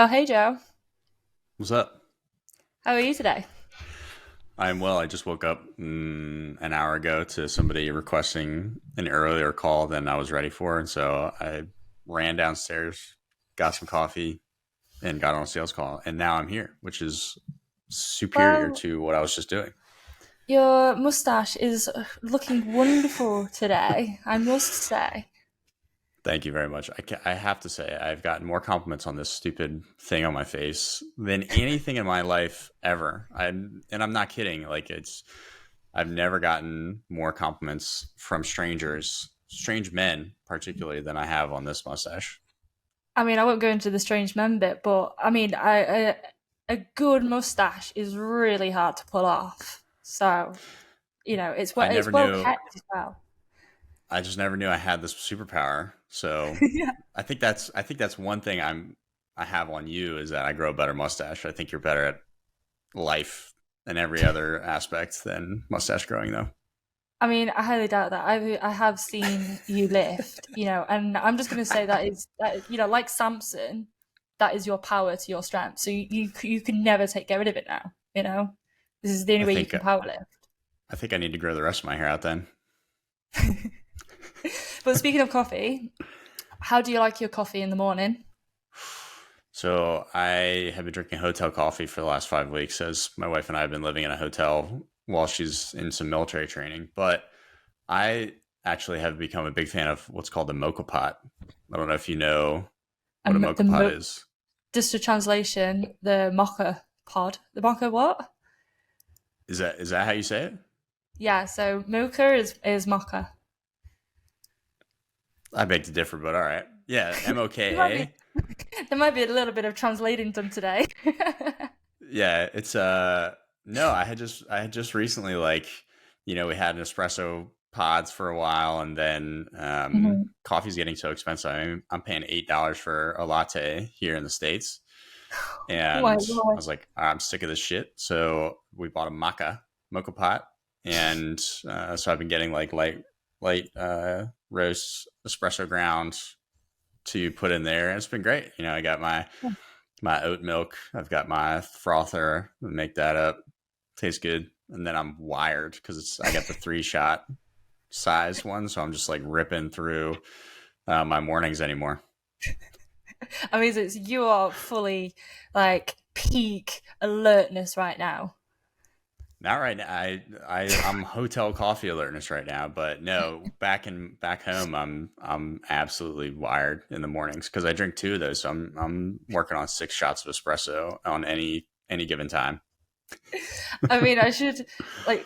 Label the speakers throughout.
Speaker 1: Oh, hey Joe.
Speaker 2: What's up?
Speaker 1: How are you today?
Speaker 2: I'm well. I just woke up an hour ago to somebody requesting an earlier call than I was ready for. And so I ran downstairs, got some coffee, and got on a sales call. And now I'm here, which is superior
Speaker 1: Well,
Speaker 2: to what I was just doing.
Speaker 1: your mustache is looking wonderful today, I must say.
Speaker 2: Thank you very much. I have to say, I've gotten more compliments on this stupid thing on my face than anything in my life ever. And I'm not kidding. I've never gotten more compliments from strangers, strange men particularly, than I have on this mustache.
Speaker 1: I mean, I won't go into the strange men bit, but I mean, a good mustache is really hard to pull off. So,
Speaker 2: I
Speaker 1: it's
Speaker 2: never
Speaker 1: well
Speaker 2: knew.
Speaker 1: kept as well.
Speaker 2: I just never knew I had this superpower. So
Speaker 1: Yeah.
Speaker 2: I think that's one thing I have on you is that I grow a better mustache. I think you're better at life and every other aspect than mustache growing, though.
Speaker 1: I mean, I highly doubt that. I have seen you lift, and I'm just going to say that like Samson, that is your power to your strength. So you can never get rid of it now. This is the only
Speaker 2: I
Speaker 1: way you
Speaker 2: think
Speaker 1: can power lift.
Speaker 2: I think I need to grow the rest of my hair out then.
Speaker 1: But speaking of coffee, how do you like your coffee in the morning?
Speaker 2: So I have been drinking hotel coffee for the last 5 weeks, as my wife and I have been living in a hotel while she's in some military training. But I actually have become a big fan of what's called the mocha pot. I don't know if you know what a
Speaker 1: And
Speaker 2: mocha pot is.
Speaker 1: just a translation, the mocha pod, the mocha what?
Speaker 2: Is that how you say it?
Speaker 1: Yeah, so mocha is mocha.
Speaker 2: I beg to differ, but all right. Yeah, M O
Speaker 1: There might
Speaker 2: K
Speaker 1: be
Speaker 2: A.
Speaker 1: there might be a little bit of translating done today.
Speaker 2: Yeah, it's no, I had just recently, we had an espresso pods for a while, and then
Speaker 1: Mhm.
Speaker 2: coffee's getting so expensive. I'm paying $8 for a latte here in the States.
Speaker 1: Oh my
Speaker 2: And I
Speaker 1: lord.
Speaker 2: was like, I'm sick of this shit. So we bought a mocha pot. And so I've been getting like light roast espresso grounds to put in there. And it's been great. I got my oat milk. I've got my frother. Make that up. Tastes good. And then I'm wired because I got the 3 shot size one. So I'm just like ripping through my mornings anymore.
Speaker 1: I mean, you are fully like peak alertness right now.
Speaker 2: Not right now. I'm hotel coffee alertness right now, but no, back home, I'm absolutely wired in the mornings because I drink two of those. So I'm working on 6 shots of espresso on any given time.
Speaker 1: I mean, I should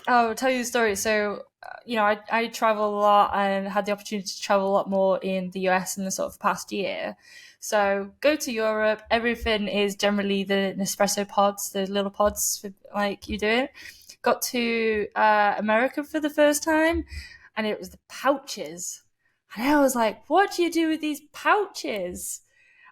Speaker 1: I'll tell you a story. So, I travel a lot and had the opportunity to travel a lot more in the US in the sort of past year. So, go to Europe, everything is generally the Nespresso pods, the little pods, like you do it. Got to America for the first time, and it was the pouches. And I was like, what do you do with these pouches?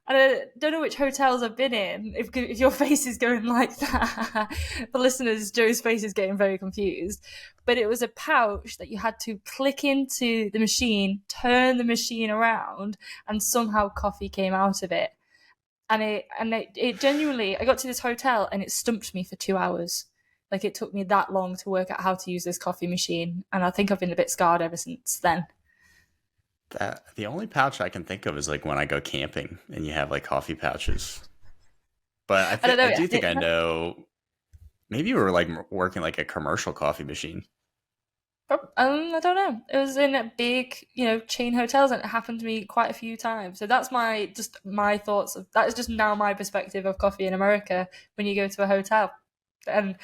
Speaker 1: I don't know which hotels I've been in. If your face is going like that, for listeners, Joe's face is getting very confused. But it was a pouch that you had to click into the machine, turn the machine around, and somehow coffee came out of it. And it genuinely, I got to this hotel and it stumped me for 2 hours. Like it took me that long to work out how to use this coffee machine, and I think I've been a bit scarred ever since then.
Speaker 2: The only pouch I can think of is like when I go camping and you have like coffee pouches. But
Speaker 1: I don't
Speaker 2: I
Speaker 1: know.
Speaker 2: do think I know. Maybe you were like working like a commercial coffee machine.
Speaker 1: I don't know. It was in a big, chain hotels, and it happened to me quite a few times. So that's my thoughts of that is just now my perspective of coffee in America when you go to a hotel. And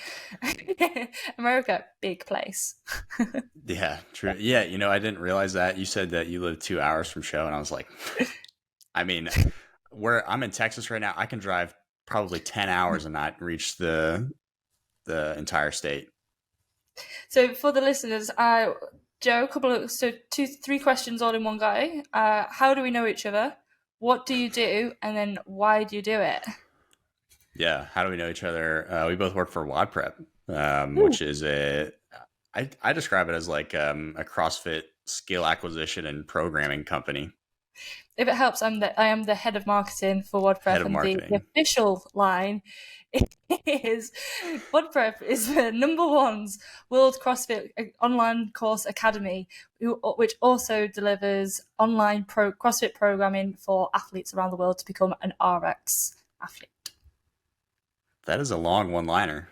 Speaker 1: America, big place.
Speaker 2: Yeah, true. Yeah, I didn't realize that. You said that you live 2 hours from show, and I was like, I mean, where I'm in Texas right now, I can drive probably 10 hours and not reach the entire state.
Speaker 1: So for the listeners, Joe, two, three questions all in one go. How do we know each other? What do you do? And then why do you do it?
Speaker 2: Yeah, how do we know each other? We both work for WOD Prep,
Speaker 1: Ooh.
Speaker 2: which is I describe it as like a CrossFit skill acquisition and programming company.
Speaker 1: If it helps, I am the head of marketing for
Speaker 2: Head
Speaker 1: WordPress,
Speaker 2: of
Speaker 1: and the
Speaker 2: marketing.
Speaker 1: official line is WordPress is the number one's World CrossFit online course academy, which also delivers online CrossFit programming for athletes around the world to become an RX athlete.
Speaker 2: That is a long one-liner.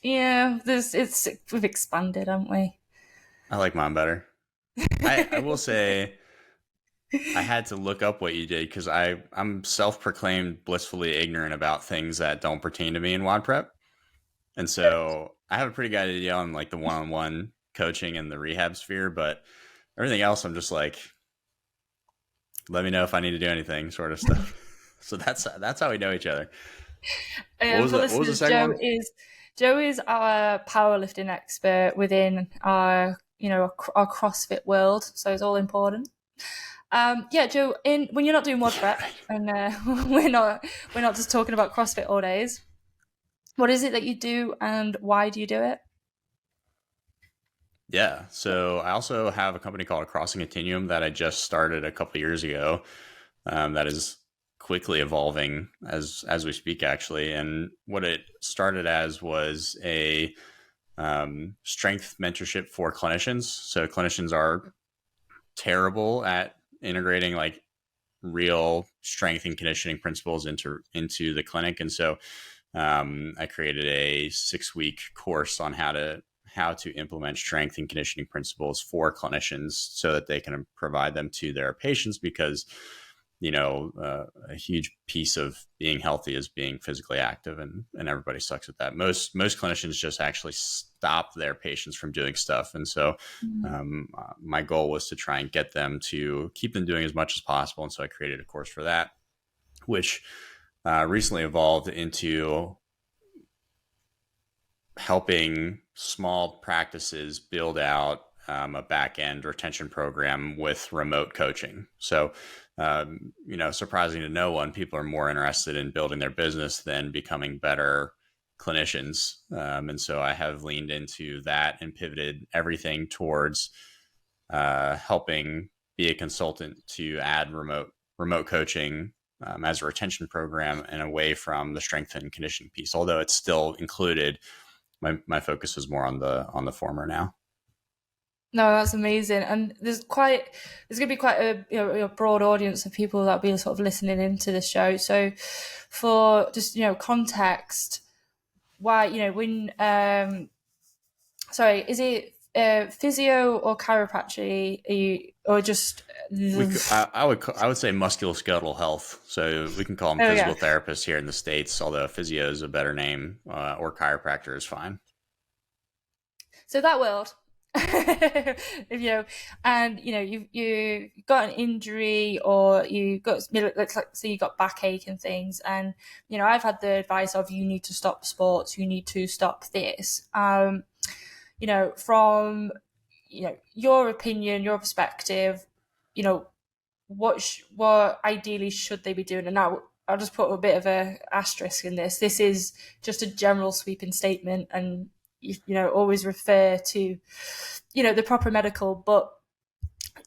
Speaker 1: Yeah, we've expanded, haven't we?
Speaker 2: I like mine better. I will say I had to look up what you did because I'm self-proclaimed blissfully ignorant about things that don't pertain to me in WOD prep. And so I have a pretty good idea on like the one-on-one coaching and the rehab sphere, but everything else I'm just like, let me know if I need to do anything sort of stuff. So that's how we know each other.
Speaker 1: For
Speaker 2: What was the
Speaker 1: listeners,
Speaker 2: second one?
Speaker 1: Joe is our powerlifting expert within our our CrossFit world, so it's all important. Yeah, Joe, in when you're not doing mod prep
Speaker 2: Right.
Speaker 1: and we're not just talking about CrossFit all days, what is it that you do and why do you do it?
Speaker 2: Yeah. So I also have a company called Crossing Continuum that I just started a couple years ago. That is quickly evolving as we speak, actually. And what it started as was a strength mentorship for clinicians. So clinicians are terrible at integrating like real strength and conditioning principles into the clinic, and so I created a 6-week course on how to implement strength and conditioning principles for clinicians so that they can provide them to their patients, because a huge piece of being healthy is being physically active, and everybody sucks at that. Most clinicians just actually stop their patients from doing stuff, and so my goal was to try and get them to keep them doing as much as possible, and so I created a course for that, which recently evolved into helping small practices build out a back end retention program with remote coaching. So, surprising to no one, people are more interested in building their business than becoming better clinicians. And so I have leaned into that and pivoted everything towards helping be a consultant to add remote coaching as a retention program and away from the strength and conditioning piece. Although it's still included, my focus is more on the former now.
Speaker 1: No, that's amazing, and there's going to be quite a broad audience of people that will be sort of listening into the show. So, for just context, why when sorry, is it physio or chiropractic? Are you or just
Speaker 2: I would say musculoskeletal health. So we can call them
Speaker 1: oh
Speaker 2: physical
Speaker 1: yeah,
Speaker 2: therapists here in the States, although physio is a better name, or chiropractor is fine.
Speaker 1: so that world. If and you got an injury or you got let's like say you got backache and things, and I've had the advice of you need to stop sports, you need to stop this. From your opinion, your perspective, you know what ideally should they be doing? And now I'll just put a bit of a asterisk in this. This is just a general sweeping statement, and always refer to the proper medical. But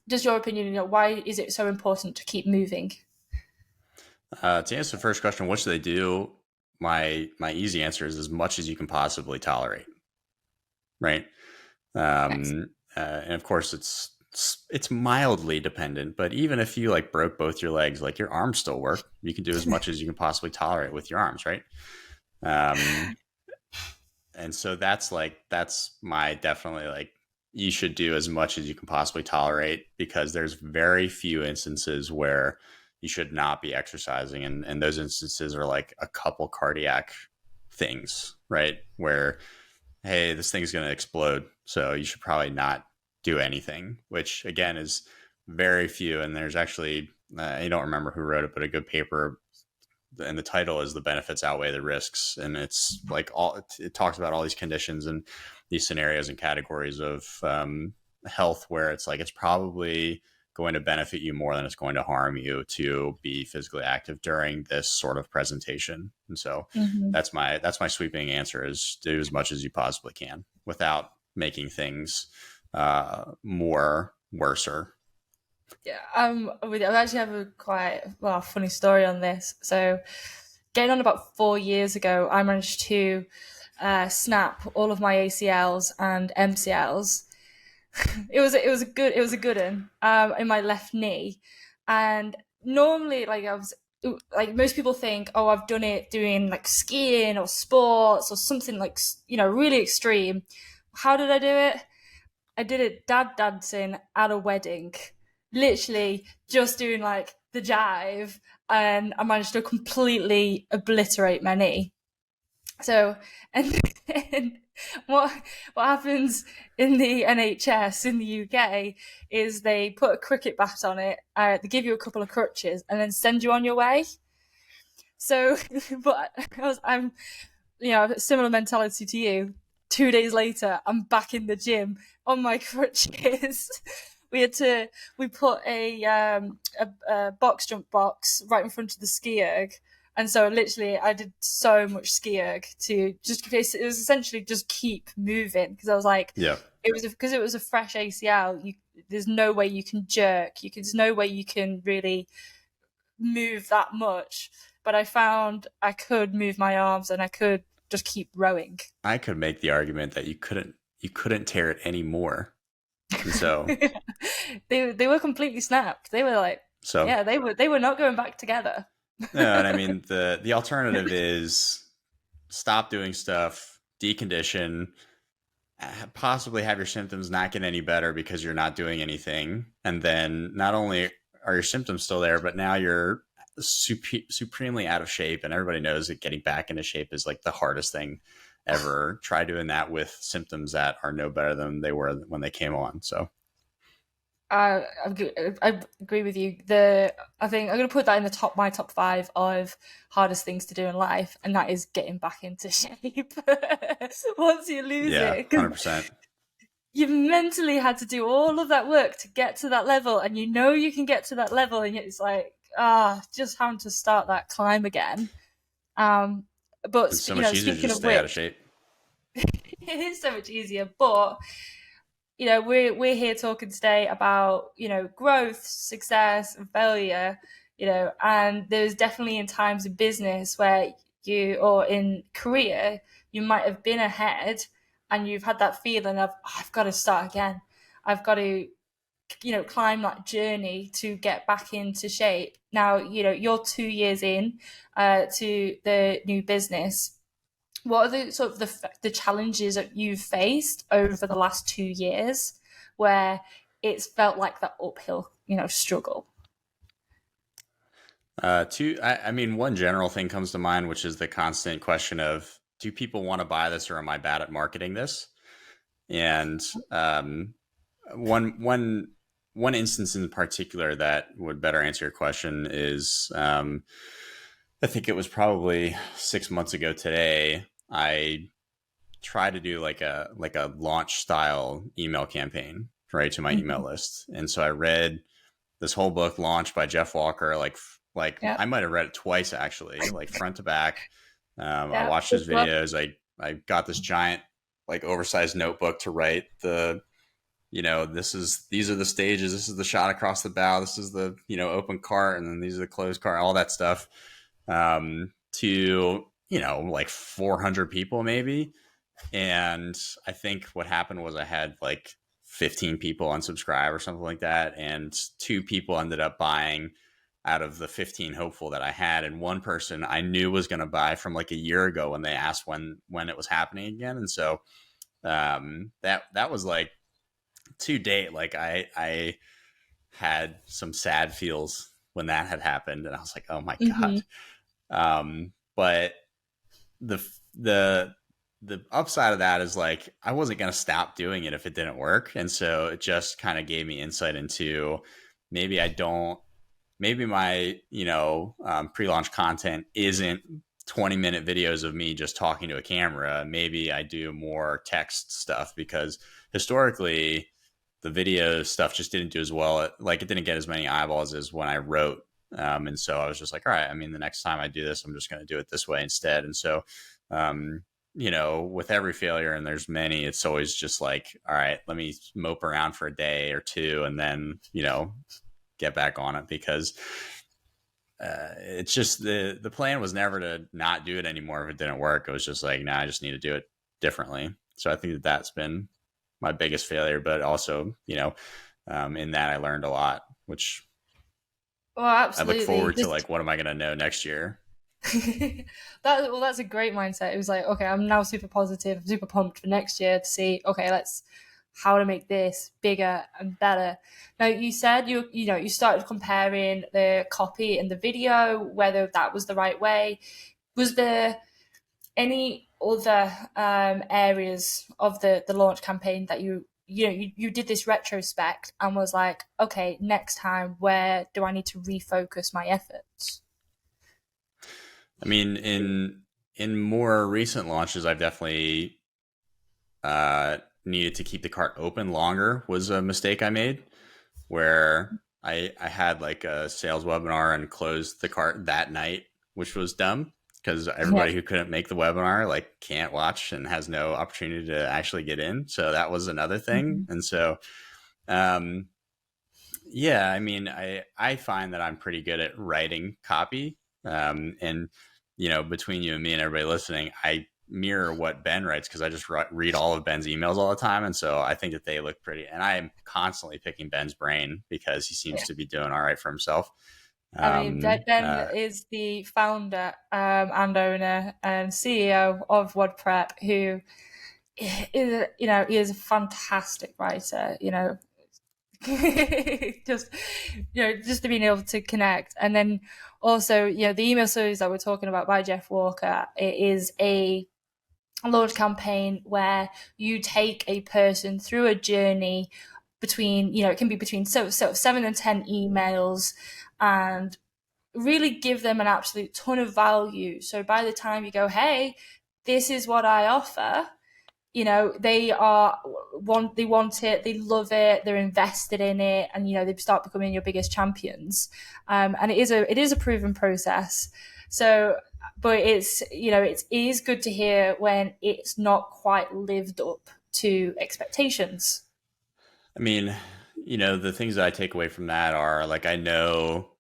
Speaker 1: just your opinion, why is it so important to keep moving?
Speaker 2: To answer the first question, what should they do? My easy answer is as much as you can possibly tolerate, right?
Speaker 1: Excellent.
Speaker 2: And of course, it's mildly dependent, but even if you like broke both your legs, like your arms still work. You can do as much as you can possibly tolerate with your arms, right? Um, and so that's my definitely like you should do as much as you can possibly tolerate, because there's very few instances where you should not be exercising, and those instances are like a couple cardiac things, right? Where hey, this thing's going to explode, so you should probably not do anything, which again is very few. And there's actually, I don't remember who wrote it, but a good paper, and the title is "The Benefits Outweigh the Risks." And it's like it talks about all these conditions and these scenarios and categories of health where it's like it's probably going to benefit you more than it's going to harm you to be physically active during this sort of presentation. And so
Speaker 1: Mm-hmm.
Speaker 2: that's my sweeping answer, is do as much as you possibly can without making things more worser.
Speaker 1: Yeah, I actually have a quite well funny story on this. So, getting on about 4 years ago, I managed to snap all of my ACLs and MCLs. It was a good one in my left knee, and normally like most people think, oh, I've done it doing like skiing or sports or something like really extreme. How did I do it? I did it dad dancing at a wedding, literally just doing like the jive, and I managed to completely obliterate my knee. So, and then what what happens in the NHS in the UK is they put a cricket bat on it, they give you a couple of crutches, and then send you on your way. So, but I'm similar mentality to you. 2 days later, I'm back in the gym on my crutches. we had to we put a box jump box right in front of the ski erg, and so literally I did so much ski erg to just it was essentially just keep moving because I was like,
Speaker 2: Yeah.
Speaker 1: it was a fresh ACL. There's no way you can jerk. There's no way you can really move that much. But I found I could move my arms and I could just keep rowing.
Speaker 2: I could make the argument that you couldn't tear it anymore. And so
Speaker 1: They were completely snapped. They were like,
Speaker 2: so
Speaker 1: yeah, they were not going back together.
Speaker 2: no, and I mean the alternative is stop doing stuff, decondition, possibly have your symptoms not get any better because you're not doing anything, and then not only are your symptoms still there, but now you're supremely out of shape, and everybody knows that getting back into shape is like the hardest thing ever. Try doing that with symptoms that are no better than they were when they came on. So
Speaker 1: I agree with you. I think I'm going to put that in my top five of hardest things to do in life, and that is getting back into shape once you lose
Speaker 2: yeah,
Speaker 1: it.
Speaker 2: 100%.
Speaker 1: You've mentally had to do all of that work to get to that level, and you know you can get to that level, and it's like just having to start that climb again. But
Speaker 2: It's so much easier to
Speaker 1: speaking
Speaker 2: just
Speaker 1: of
Speaker 2: stay out of
Speaker 1: which,
Speaker 2: shape.
Speaker 1: it is so much easier. But we're here talking today about growth, success, and failure. And there's definitely in times in business where or in career you might have been ahead, and you've had that feeling of, "Oh, I've got to start again. I've got to climb that journey to get back into shape." Now you're 2 years in to the new business. What are the sort of the challenges that you've faced over the last 2 years where it's felt like that uphill struggle?
Speaker 2: I mean, one general thing comes to mind, which is the constant question of, do people want to buy this, or am I bad at marketing this? And one one one instance in particular that would better answer your question is, I think it was probably 6 months ago today. I tried to do like a launch style email campaign, right, to my email
Speaker 1: Mm-hmm.
Speaker 2: list, and so I read this whole book, Launch by Jeff Walker, like
Speaker 1: Yeah,
Speaker 2: I might have read it twice actually, like front to back. I
Speaker 1: yeah,
Speaker 2: watched
Speaker 1: good
Speaker 2: his
Speaker 1: book.
Speaker 2: videos. I got this giant, like, oversized notebook to write these are the stages. This is the shot across the bow. This is the open cart, and then these are the closed cart. All that stuff. To like 400 people maybe, and I think what happened was I had like 15 people unsubscribe or something like that, and two people ended up buying out of the 15 hopeful that I had, and one person I knew was going to buy from like a year ago when they asked when it was happening again. And so that was like, to date, like I had some sad feels when that had happened, and I was like, oh my
Speaker 1: Mm-hmm.
Speaker 2: god. But the the the upside of that is, like, I wasn't going to stop doing it if it didn't work. And so it just kind of gave me insight into, maybe I don't, maybe my, pre-launch content isn't 20-minute videos of me just talking to a camera. Maybe I do more text stuff, because historically the video stuff just didn't do as well. Like, it didn't get as many eyeballs as when I wrote. And so I was just like, all right, I mean, the next time I do this, I'm just going to do it this way instead. And so, with every failure, and there's many, it's always just like, all right, let me mope around for a day or two, and then, get back on it, because it's just the plan was never to not do it anymore if it didn't work. It was just like, nah, I just need to do it differently. So I think that that's been my biggest failure, but also, in that I learned a lot, which
Speaker 1: Well,
Speaker 2: I look
Speaker 1: absolutely.
Speaker 2: forward to, like, what am I going to know next year?
Speaker 1: That's a great mindset. It was like, okay, I'm now super positive, I'm super pumped for next year to see, okay, let's how to make this bigger and better. Now, you said you started comparing the copy and the video, whether that was the right way. Was there any other areas of the launch campaign that you did this retrospect and was like, okay, next time, where do I need to refocus my efforts?
Speaker 2: I mean, in more recent launches, I've definitely needed to keep the cart open longer. Was a mistake I made, where I had like a sales webinar and closed the cart that night, which was dumb, because
Speaker 1: Yeah.
Speaker 2: everybody who couldn't make the webinar like can't watch and has no opportunity to actually get in. So that was another thing.
Speaker 1: Mhm.
Speaker 2: And so, um, yeah, I mean, I find that I'm pretty good at writing copy. And, between you and me and everybody listening, I mirror what Ben writes, because I just read all of Ben's emails all the time. And so I think that they look pretty. And I am constantly picking Ben's brain because he seems to be doing all right for himself.
Speaker 1: I mean,
Speaker 2: Um,
Speaker 1: Ben
Speaker 2: uh,
Speaker 1: is the founder and owner and CEO of WordPrep, who is, he is a fantastic writer. Just just to being able to connect, and then also the email series that we're talking about by Jeff Walker, it is a launch campaign where you take a person through a journey between it can be between 7 and 10 emails, and really give them an absolute ton of value. So by the time you go, hey, this is what I offer, they want it, they love it, they're invested in it, and they start becoming your biggest champions. And it is a proven process. So, but it is good to hear when it's not quite lived up to expectations.
Speaker 2: I mean, the things that I take away from that are, like, I know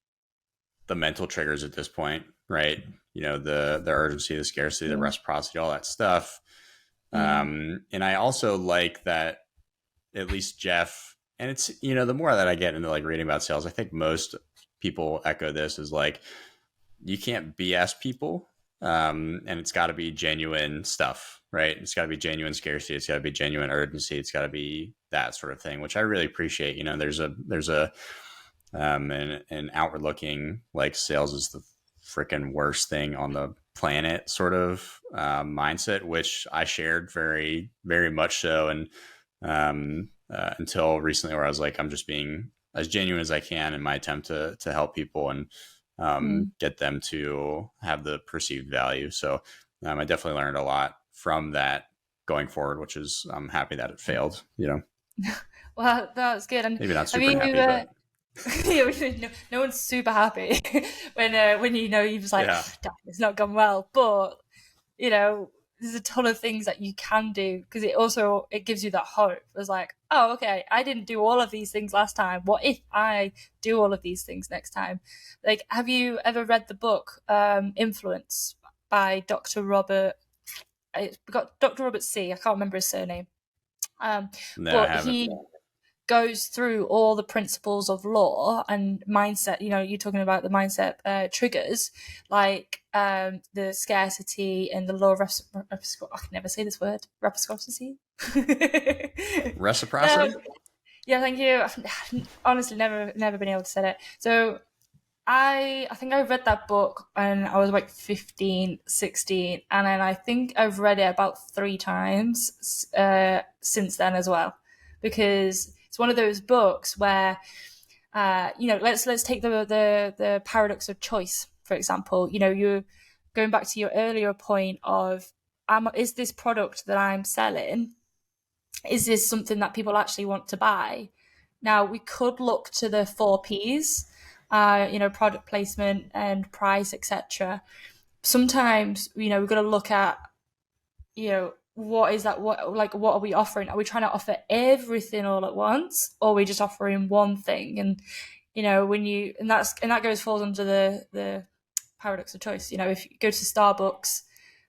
Speaker 2: the mental triggers at this point, right? The urgency, the scarcity, the
Speaker 1: Mm,
Speaker 2: reciprocity, all that stuff.
Speaker 1: mm,
Speaker 2: And I also like that, at least Jeff, and it's, the more that I get into like reading about sales, I think most people echo this, is like, you can't BS people. And it's got to be genuine stuff, right? It's got to be genuine scarcity. It's got to be genuine urgency. It's got to be that sort of thing, which I really appreciate. There's a an outward looking, like, sales is the freaking worst thing on the planet sort of mindset, which I shared very, very much so. And until recently, where I was like, I'm just being as genuine as I can in my attempt to help people and
Speaker 1: mm.
Speaker 2: get them to have the perceived value. So I definitely learned a lot from that going forward, which is, I'm happy that it failed.
Speaker 1: Well, that's good. And
Speaker 2: Maybe not
Speaker 1: have
Speaker 2: super
Speaker 1: you
Speaker 2: happy, but
Speaker 1: no one's super happy when you just like,
Speaker 2: yeah.
Speaker 1: damn, it's not gone well, but there's a ton of things that you can do, because it gives you that hope. It's like, oh, okay, I didn't do all of these things last time, what if I do all of these things next time? Like, have you ever read the book Influence by Dr. Robert? It's got Dr. Robert C. I can't remember his surname.
Speaker 2: No, I
Speaker 1: But
Speaker 2: haven't.
Speaker 1: he goes through all the principles of law and mindset. You're talking about the mindset triggers, like the scarcity and the law of I can never say this word, reciprocity. No,
Speaker 2: Reciprocity.
Speaker 1: yeah, thank you. I've honestly never been able to say it. So I think I read that book when I was like 15, 16, and then I think I've read it about 3 times since then as well, because it's one of those books where let's take the paradox of choice, for example. You're going back to your earlier point of, is this product that I'm selling, is this something that people actually want to buy? Now, we could look to the 4Ps, product placement and price, etc. Sometimes, we've got to look at, what is that? What are we offering? Are we trying to offer everything all at once, or are we just offering one thing? And When you and that goes falls under the paradox of choice. If you go to Starbucks,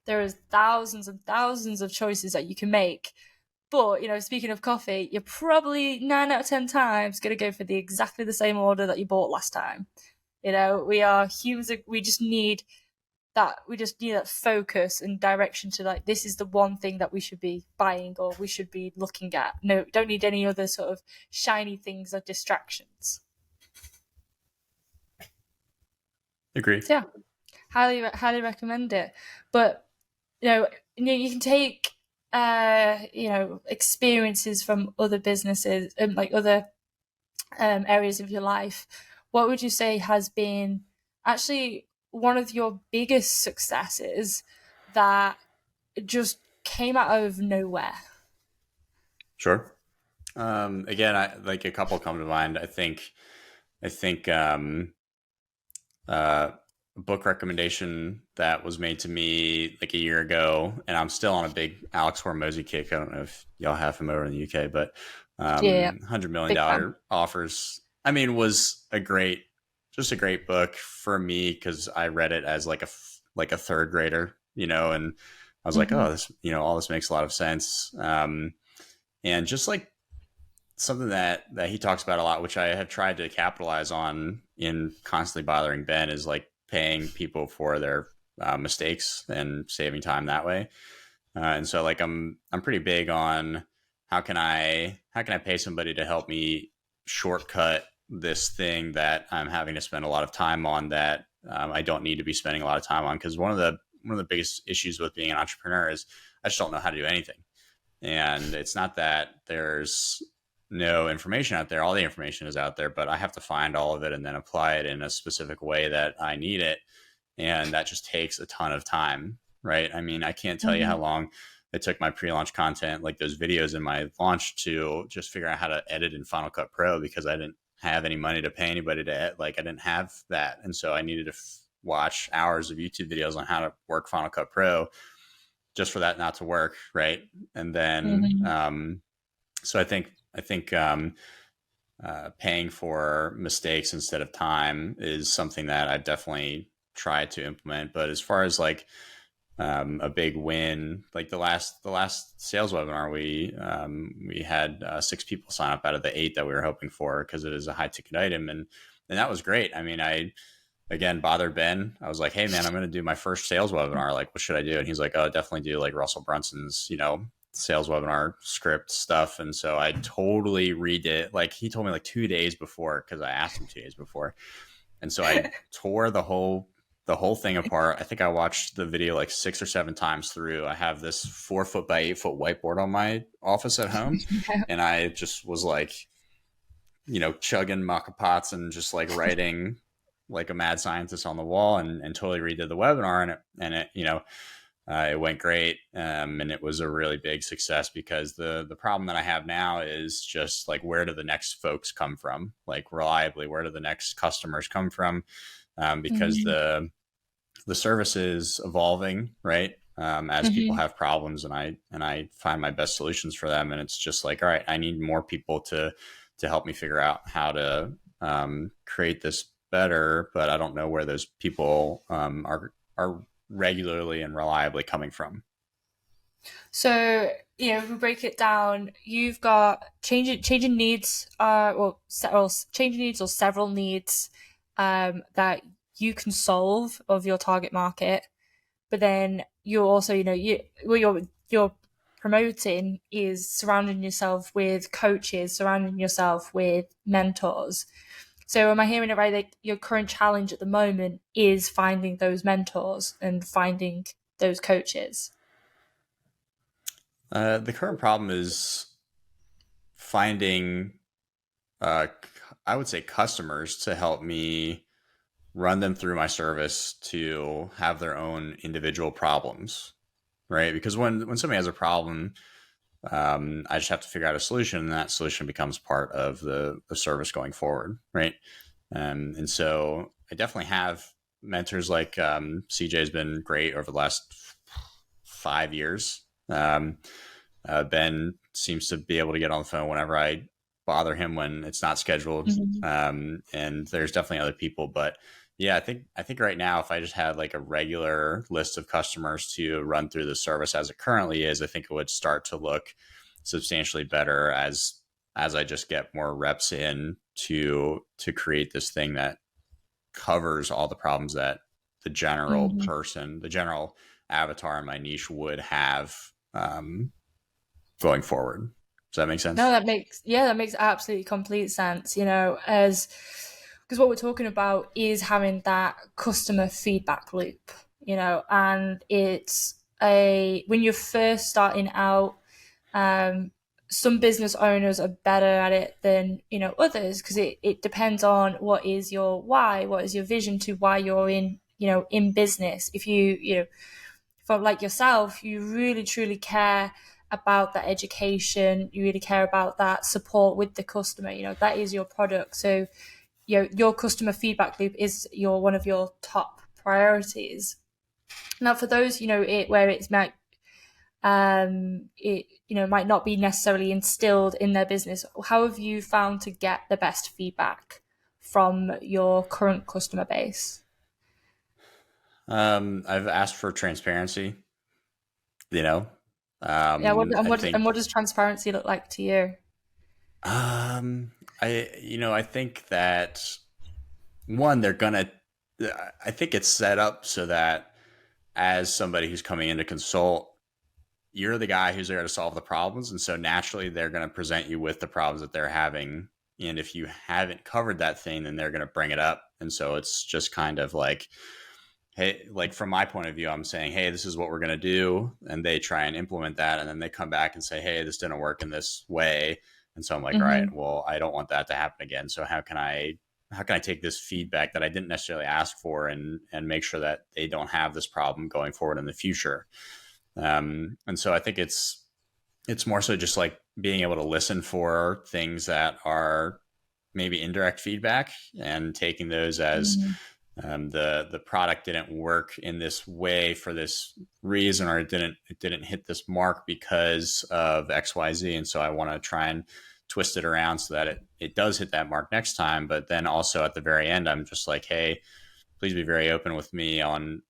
Speaker 1: there is thousands and thousands of choices that you can make. But speaking of coffee, you're probably 9 out of 10 times going to go for exactly the same order that you bought last time. We are humans. We just need that focus and direction to, like, this is the one thing that we should be buying or we should be looking at. No, don't need any other sort of shiny things or distractions.
Speaker 2: Agree.
Speaker 1: So yeah, highly recommend it. But you can take experiences from other businesses and like other areas of your life. What would you say has been actually one of your biggest successes that just came out of nowhere?
Speaker 2: Sure. Again, I like a couple come to mind. I think a book recommendation that was made to me like a year ago, and I'm still on a big Alex Hormozy kick. I don't know if y'all have him over in the UK, but
Speaker 1: Yeah,
Speaker 2: $100 million
Speaker 1: big fan.
Speaker 2: offers. I mean, was just a great book for me because I read it as like a third grader, and I was like,
Speaker 1: Mm-hmm.
Speaker 2: oh, this, all this makes a lot of sense. And just like something that he talks about a lot, which I have tried to capitalize on in constantly bothering Ben, is like paying people for their mistakes and saving time that way. And so like I'm pretty big on how can I pay somebody to help me shortcut this thing that I'm having to spend a lot of time on that I don't need to be spending a lot of time on, because one of the biggest issues with being an entrepreneur is I just don't know how to do anything. And it's not that there's no information out there. All the information is out there, but I have to find all of it and then apply it in a specific way that I need it. And that just takes a ton of time, right? I mean, I can't tell you
Speaker 1: Mm-hmm.
Speaker 2: how long it took my pre-launch content, like those videos in my launch, to just figure out how to edit in Final Cut Pro, because I didn't have any money to pay anybody to edit. Like, I didn't have that. And so I needed to watch hours of YouTube videos on how to work Final Cut Pro just for that not to work, right? And then
Speaker 1: Mm-hmm.
Speaker 2: so I think paying for mistakes instead of time is something that I've definitely tried to implement. But as far as like a big win, like the last sales webinar, we had 6 people sign up out of the 8 that we were hoping for, because it is a high ticket item, and that was great. I mean, I again bothered Ben. I was like, hey man, I'm going to do my first sales webinar. Like, what should I do? And he's like, oh, definitely do like Russell Brunson's, sales webinar script stuff. And so I totally redid, like he told me like 2 days before, because I asked him 2 days before. And so I tore the whole thing apart. I think I watched the video like 6 or 7 times through. I have this 4 foot by 8 foot whiteboard on my office at home. And I just was like, chugging maca pots and just like writing like a mad scientist on the wall, and totally redid the webinar. And it went great. And it was a really big success, because the problem that I have now is just like, where do the next folks come from? Like, reliably, where do the next customers come from? Because
Speaker 1: Mm-hmm.
Speaker 2: the service is evolving, right? As people
Speaker 1: Mm-hmm.
Speaker 2: have problems, and I find my best solutions for them. And it's just like, all right, I need more people to help me figure out how to create this better, but I don't know where those people are regularly and reliably coming from.
Speaker 1: So, if we break it down, you've got changing needs, changing needs or several needs that you can solve of your target market. But then you're also, what you're promoting is surrounding yourself with coaches, surrounding yourself with mentors. So am I hearing it right that your current challenge at the moment is finding those mentors and finding those coaches?
Speaker 2: The current problem is finding, uh, I would say, customers to help me run them through my service to have their own individual problems, right? Because when somebody has a problem, I just have to figure out a solution, and that solution becomes part of the service going forward, right? And so I definitely have mentors like CJ has been great over the last 5 years. Ben seems to be able to get on the phone whenever I bother him when it's not scheduled.
Speaker 1: Mhm.
Speaker 2: And there's definitely other people, but yeah, I think right now, if I just had like a regular list of customers to run through the service as it currently is, I think it would start to look substantially better as I just get more reps in to create this thing that covers all the problems that the general
Speaker 1: Mhm.
Speaker 2: person, the general avatar in my niche would have going forward. Does that make
Speaker 1: No,
Speaker 2: sense?
Speaker 1: that makes absolutely complete sense, as because what we're talking about is having that customer feedback loop, and it's a when you're first starting out, um, some business owners are better at it than, others, because it depends on what is your why, what is your vision to why you're in business. If for like yourself, you really truly care about that education, you really care about that support with the customer, that is your product. So your customer feedback loop is one of your top priorities. Now for those, where it might not be necessarily instilled in their business, how have you found to get the best feedback from your current customer base?
Speaker 2: I've asked for transparency, you know.
Speaker 1: Yeah,
Speaker 2: I think
Speaker 1: what does transparency look like to you?
Speaker 2: um, I think that one, they're gonna. I think it's set up so that as somebody who's coming in to consult, you're the guy who's there to solve the problems, and so naturally they're going to present you with the problems that they're having. And if you haven't covered that thing, then they're going to bring it up. And so it's just kind of like, hey, like from my point of view, I'm saying, hey, this is what we're going to do, and they try and implement that, and then they come back and say, hey, this didn't work in this way. And so I'm like, all right,
Speaker 1: Mm-hmm.
Speaker 2: well, I don't want that to happen again. So how can I take this feedback that I didn't necessarily ask for and make sure that they don't have this problem going forward in the future? And so I think it's more so just like being able to listen for things that are maybe indirect feedback and taking those as
Speaker 1: Mm-hmm.
Speaker 2: the product didn't work in this way for this reason, or it didn't hit this mark because of XYZ. And so I want to try and twist it around so that it does hit that mark next time. But then also at the very end, I'm just like, hey, please be very open with me on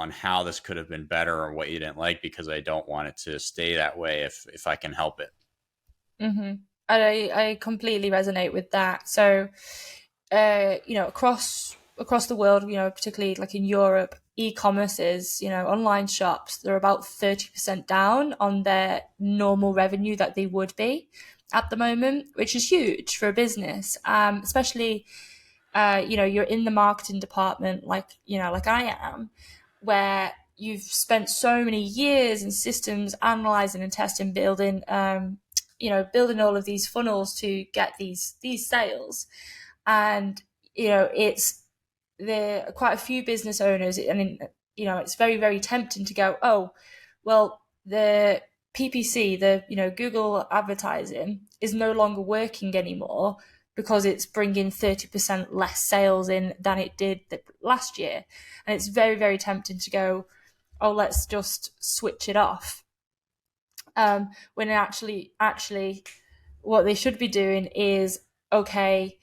Speaker 2: how this could have been better or what you didn't like, because I don't want it to stay that way if I can help it.
Speaker 1: Mm-hmm. I completely resonate with that. So, across the world, particularly like in Europe, e-commerce is, online shops, they're about 30% down on their normal revenue that they would be at the moment, which is huge for a business. Especially, you're in the marketing department, like I am, where you've spent so many years in systems analyzing and testing, building all of these funnels to get these sales. And it's there are quite a few business owners. I mean, it's very, very tempting to go, oh, well, the PPC, the Google advertising is no longer working anymore because it's bringing 30% less sales in than it did last year. And it's very, very tempting to go, oh, let's just switch it off. When actually, what they should be doing is, okay,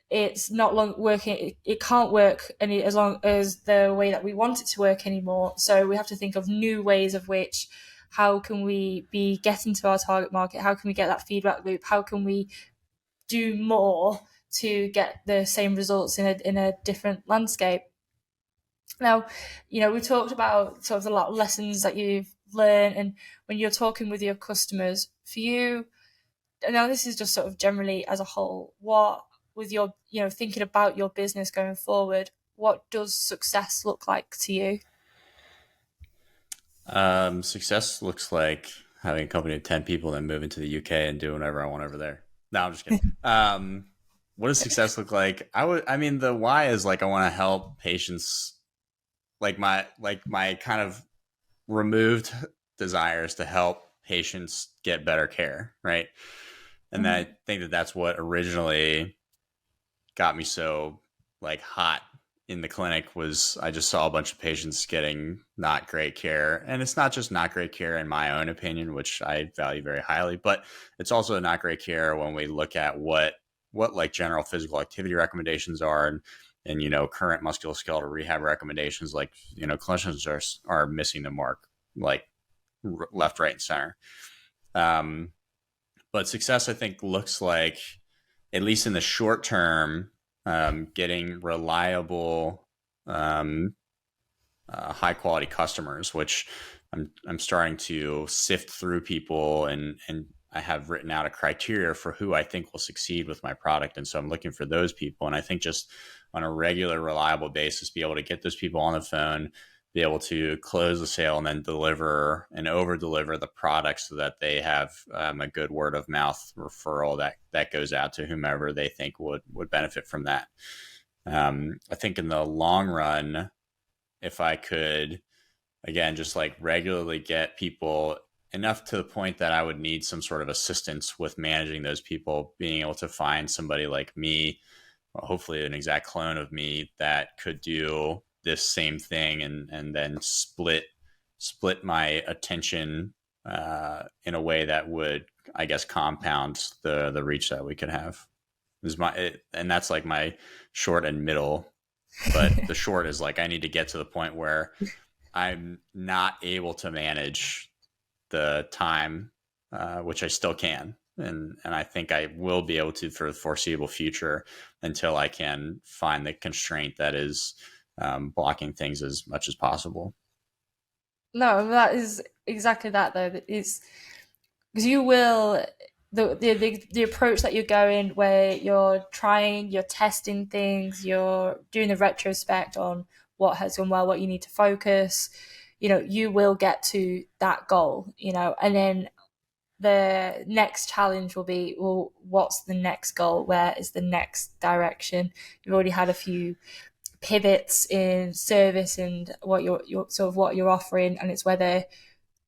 Speaker 1: it's not long working. It can't work any as long as the way that we want it to work anymore. So we have to think of new ways of which, how can we be getting to our target market? How can we get that feedback loop? How can we do more to get the same results in a different landscape? Now, we talked about sort of a lot of lessons that you've learned, and when you're talking with your customers, for you, now this is just sort of generally as a whole, what with your, thinking about your business going forward, what does success look like to you?
Speaker 2: Success looks like having a company of 10 people, then moving to the UK and doing whatever I want over there. No, I'm just kidding. What does success look like? I mean, the why is like, I want to help patients, like my kind of removed desires to help patients get better care. Right. And I think that that's what originally got me so like hot in the clinic was I just saw a bunch of patients getting not great care. And it's not just not great care in my own opinion, which I value very highly, but it's also not great care when we look at what like general physical activity recommendations are, and current musculoskeletal rehab recommendations. Like, clinicians are missing the mark, like left, right, and center. Um, but success, I think, looks like, at least in the short term, getting reliable, um, high quality customers, which I'm starting to sift through people, and I have written out a criteria for who I think will succeed with my product. And so I'm looking for those people. And I think just on a regular, reliable basis, be able to get those people on the phone, be able to close the sale, and then deliver and over deliver the product so that they have a good word of mouth referral that goes out to whomever they think would benefit from that. I think in the long run, if I could, again, just like regularly get people enough to the point that I would need some sort of assistance with managing those people, being able to find somebody like me, hopefully an exact clone of me, that could do this same thing, and then split my attention in a way that would, I guess, compound the reach that we could have. And that's like my short and middle. But the short is like, I need to get to the point where I'm not able to manage the time, which I still can. And I think I will be able to for the foreseeable future, until I can find the constraint that is blocking things as much as possible.
Speaker 1: No, that is exactly that though. It's because you will the approach that you're going, where you're trying, you're testing things, you're doing the retrospect on what has gone well, what you need to focus. You will get to that goal. And then the next challenge will be, well, what's the next goal? Where is the next direction? You've already had a few pivots in service and what you're sort of what you're offering, and it's whether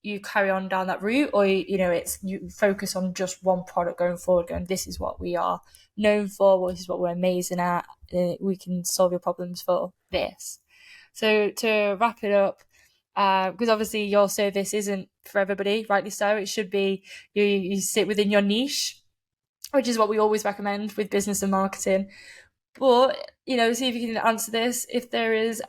Speaker 1: you carry on down that route, or it's you focus on just one product going forward, going, this is what we are known for, well, this is what we're amazing at, we can solve your problems for this. So to wrap it up, because obviously your service isn't for everybody, rightly so. It should be you sit within your niche, which is what we always recommend with business and marketing. But see if you can answer this. If there is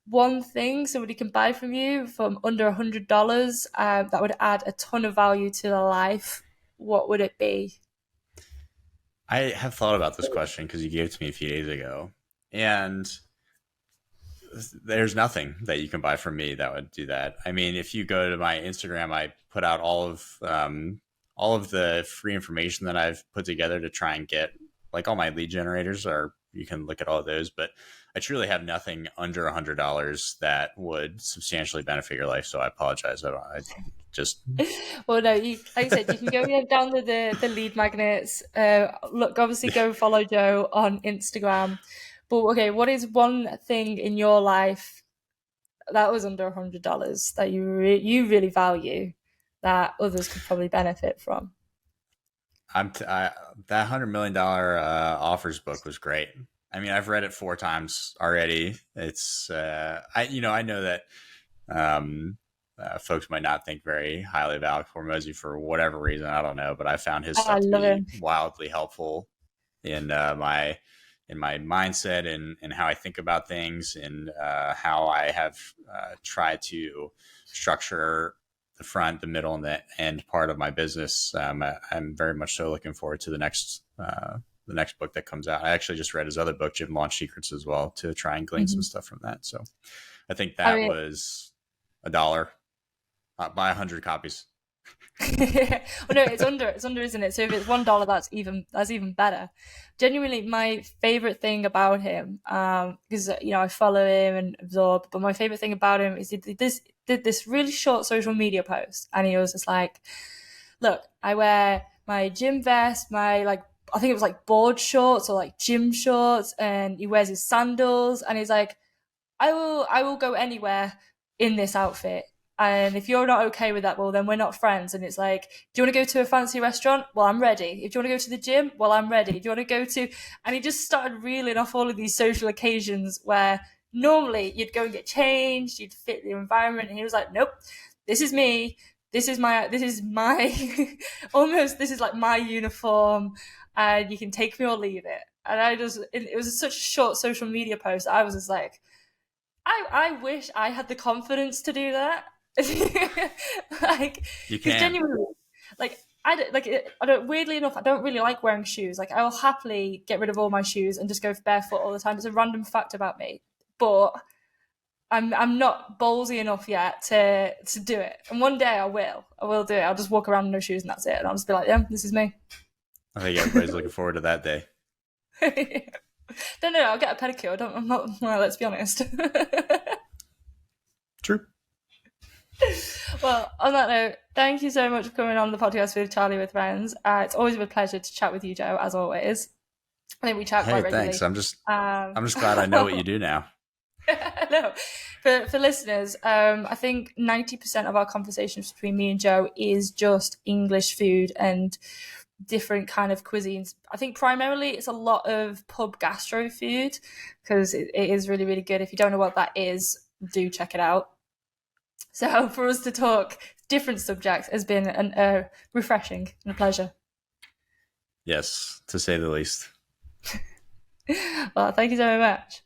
Speaker 1: one thing somebody can buy from you from under $100 that would add a ton of value to their life, what would it be?
Speaker 2: I have thought about this question because you gave it to me a few days ago, and there's nothing that you can buy from me that would do that. I mean, if you go to my Instagram, I put out all of the free information that I've put together to try and get, like, all my lead generators are, you can look at all of those, but I truly have nothing under $100 that would substantially benefit your life. So I apologize. I just
Speaker 1: Well, no, like I said, you can go down the lead magnets. Look, obviously, go follow Joe on Instagram. But okay, what is one thing in your life that was under $100 that you really value, that others could probably benefit from?
Speaker 2: that $100 million offers book was great. I mean, I've read it 4 times already. It's I know that folks might not think very highly of Alex Hormozy for whatever reason. I don't know, but I found his
Speaker 1: I
Speaker 2: stuff to
Speaker 1: love
Speaker 2: be
Speaker 1: him.
Speaker 2: wildly helpful in my mindset, and how I think about things, and how I have tried to structure the front, the middle, and the end part of my business. I'm very much so looking forward to the next book that comes out. I actually just read his other book, Gym Launch Secrets, as well, to try and glean some stuff from that. So I think
Speaker 1: I
Speaker 2: that
Speaker 1: mean,
Speaker 2: was $1. Buy 100 copies.
Speaker 1: well, no, it's under, isn't it? So if it's $1, that's even better. Genuinely, my favorite thing about him, because I follow him and absorb, but my favorite thing about him is he did this really short social media post, and he was just like, "Look, I wear my gym vest, my I think it was like board shorts or like gym shorts, and he wears his sandals, and he's like, I will go anywhere in this outfit." And if you're not okay with that, well, then we're not friends. And it's like, do you want to go to a fancy restaurant? Well, I'm ready. If you want to go to the gym, well, I'm ready. Do you want to go to, and he just started reeling off all of these social occasions where normally you'd go and get changed, you'd fit the environment. And he was like, nope, this is me. This is my, almost, this is like my uniform, and you can take me or leave it. And it was such a short social media post. I was just like, I wish I had the confidence to do that. Like,
Speaker 2: You
Speaker 1: because
Speaker 2: can.
Speaker 1: genuinely, like, I don't. Weirdly enough, I don't really like wearing shoes. Like, I will happily get rid of all my shoes and just go barefoot all the time. It's a random fact about me, but I'm not ballsy enough yet to do it. And one day I will. I will do it. I'll just walk around in no shoes and that's it. And I'll just be like, yeah, this is me.
Speaker 2: I think everybody's looking forward to that day.
Speaker 1: No, I'll get a pedicure. I'm not. Well, let's be honest.
Speaker 2: True.
Speaker 1: Well, on that note, thank you so much for coming on the podcast with Charlie with Friends. It's always a pleasure to chat with you, Joe, as always. I think we chat quite
Speaker 2: Hey,
Speaker 1: regularly.
Speaker 2: thanks. I'm just glad I know what you do now.
Speaker 1: No, for listeners, I think 90% of our conversations between me and Joe is just English food and different kind of cuisines. I think primarily it's a lot of pub gastro food because it is really, really good. If you don't know what that is, do check it out. So for us to talk different subjects has been refreshing and a pleasure.
Speaker 2: Yes, to say the least.
Speaker 1: Well, thank you so much.